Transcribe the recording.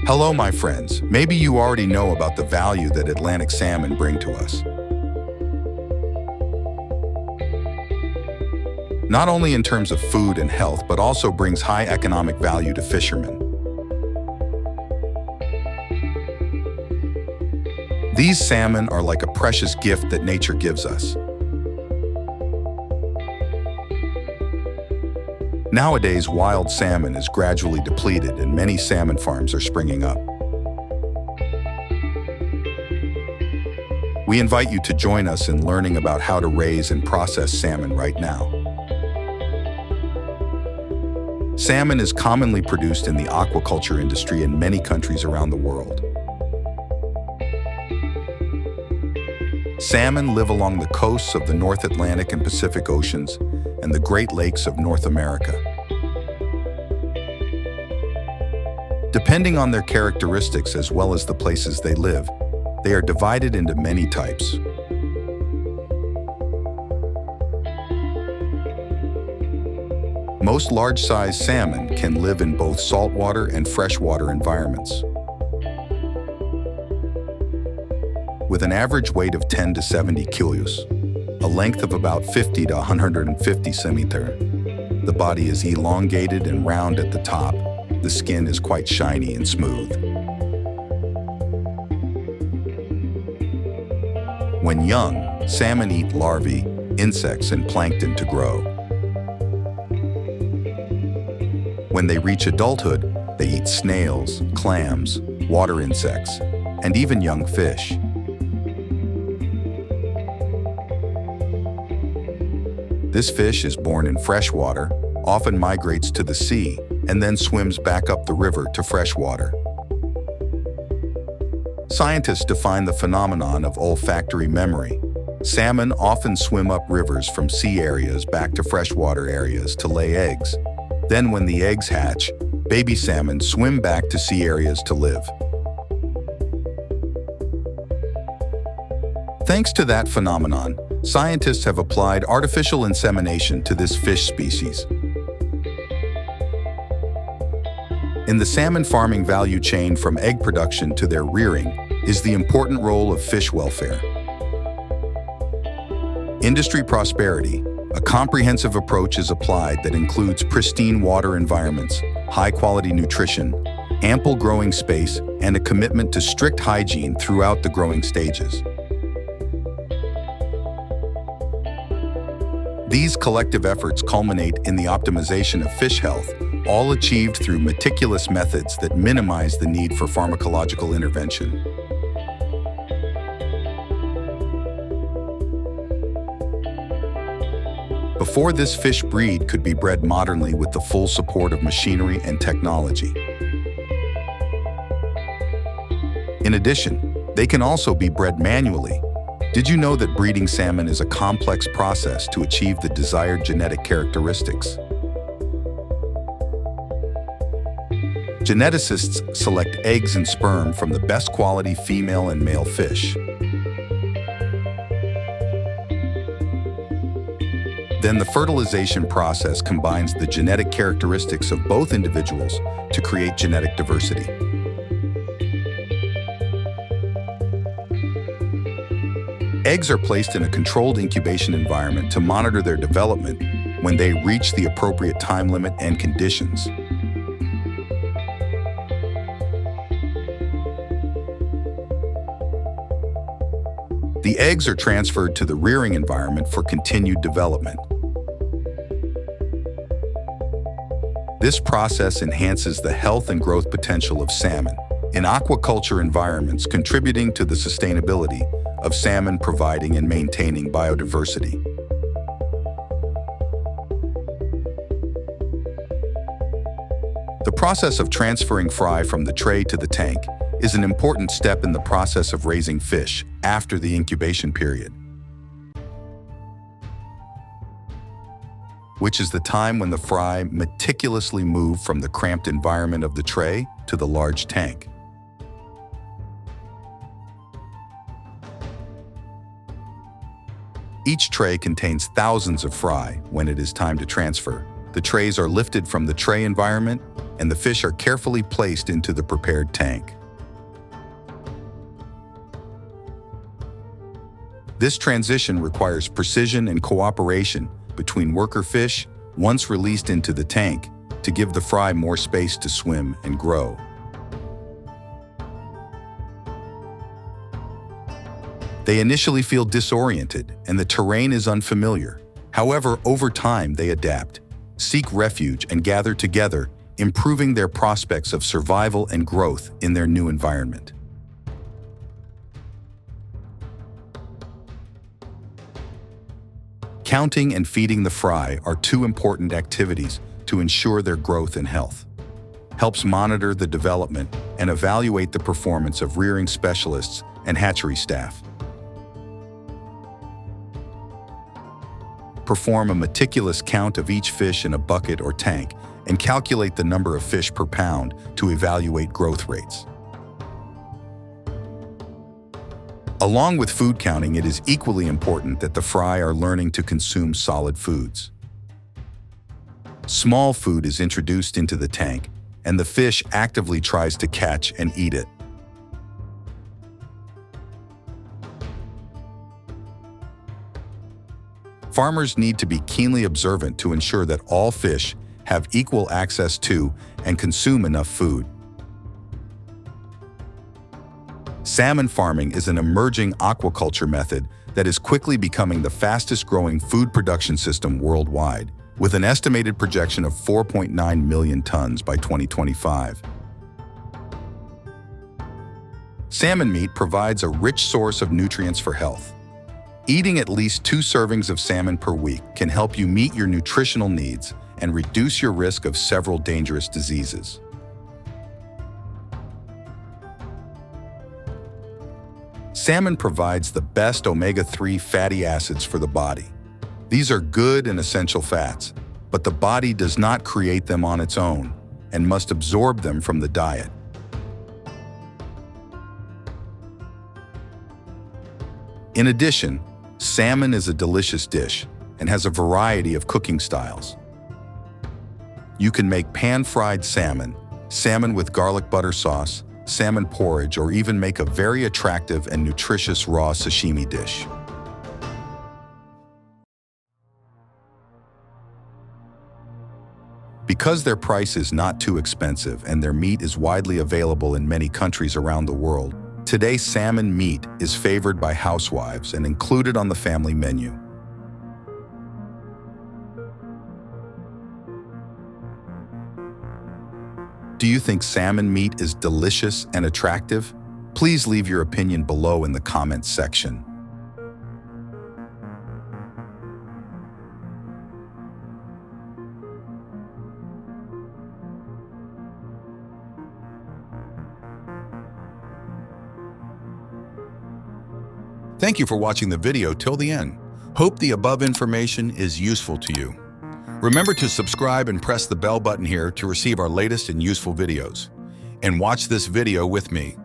Hello, my friends. Maybe you already know about the value that Atlantic salmon bring to us. Not only in terms of food and health, but also brings high economic value to fishermen. These salmon are like a precious gift that nature gives us. Nowadays, wild salmon is gradually depleted and many salmon farms are springing up. We invite you to join us in learning about how to raise and process salmon right now. Salmon is commonly produced in the aquaculture industry in many countries around the world. Salmon live along the coasts of the North Atlantic and Pacific Oceans and the Great Lakes of North America. Depending on their characteristics as well as the places they live, they are divided into many types. Most large-sized salmon can live in both saltwater and freshwater environments. With an average weight of 10 to 70 kilos, a length of about 50 to 150 centimeters, the body is elongated and round at the top. The skin is quite shiny and smooth. When young, salmon eat larvae, insects, and plankton to grow. When they reach adulthood, they eat snails, clams, water insects, and even young fish. This fish is born in freshwater, often migrates to the sea, and then swims back up the river to freshwater. Scientists define the phenomenon of olfactory memory. Salmon often swim up rivers from sea areas back to freshwater areas to lay eggs. Then when the eggs hatch, baby salmon swim back to sea areas to live. Thanks to that phenomenon, scientists have applied artificial insemination to this fish species. In the salmon farming value chain from egg production to their rearing is the important role of fish welfare. Industry prosperity, a comprehensive approach is applied that includes pristine water environments, high-quality nutrition, ample growing space, and a commitment to strict hygiene throughout the growing stages. These collective efforts culminate in the optimization of fish health, all achieved through meticulous methods that minimize the need for pharmacological intervention. Before this fish breed could be bred modernly with the full support of machinery and technology. In addition, they can also be bred manually. Did you know that breeding salmon is a complex process to achieve the desired genetic characteristics? Geneticists select eggs and sperm from the best quality female and male fish. Then the fertilization process combines the genetic characteristics of both individuals to create genetic diversity. Eggs are placed in a controlled incubation environment to monitor their development when they reach the appropriate time limit and conditions. The eggs are transferred to the rearing environment for continued development. This process enhances the health and growth potential of salmon in aquaculture environments, contributing to the sustainability of salmon, providing and maintaining biodiversity. The process of transferring fry from the tray to the tank is an important step in the process of raising fish after the incubation period, which is the time when the fry meticulously move from the cramped environment of the tray to the large tank. Each tray contains thousands of fry. When it is time to transfer, the trays are lifted from the tray environment and the fish are carefully placed into the prepared tank. This transition requires precision and cooperation between worker fish once released into the tank to give the fry more space to swim and grow. They initially feel disoriented and the terrain is unfamiliar. However, over time they adapt, seek refuge and gather together, improving their prospects of survival and growth in their new environment. Counting and feeding the fry are two important activities to ensure their growth and health. Helps monitor the development and evaluate the performance of rearing specialists and hatchery staff. Perform a meticulous count of each fish in a bucket or tank and calculate the number of fish per pound to evaluate growth rates. Along with food counting, it is equally important that the fry are learning to consume solid foods. Small food is introduced into the tank, and the fish actively tries to catch and eat it. Farmers need to be keenly observant to ensure that all fish have equal access to and consume enough food. Salmon farming is an emerging aquaculture method that is quickly becoming the fastest-growing food production system worldwide, with an estimated projection of 4.9 million tons by 2025. Salmon meat provides a rich source of nutrients for health. Eating at least 2 servings of salmon per week can help you meet your nutritional needs and reduce your risk of several dangerous diseases. Salmon provides the best omega-3 fatty acids for the body. These are good and essential fats, but the body does not create them on its own and must absorb them from the diet. In addition, salmon is a delicious dish and has a variety of cooking styles. You can make pan-fried salmon, salmon with garlic butter sauce, salmon porridge, or even make a very attractive and nutritious raw sashimi dish. Because their price is not too expensive and their meat is widely available in many countries around the world, today salmon meat is favored by housewives and included on the family menu. Do you think salmon meat is delicious and attractive? Please leave your opinion below in the comments section. Thank you for watching the video till the end. Hope the above information is useful to you. Remember to subscribe and press the bell button here to receive our latest and useful videos. And watch this video with me.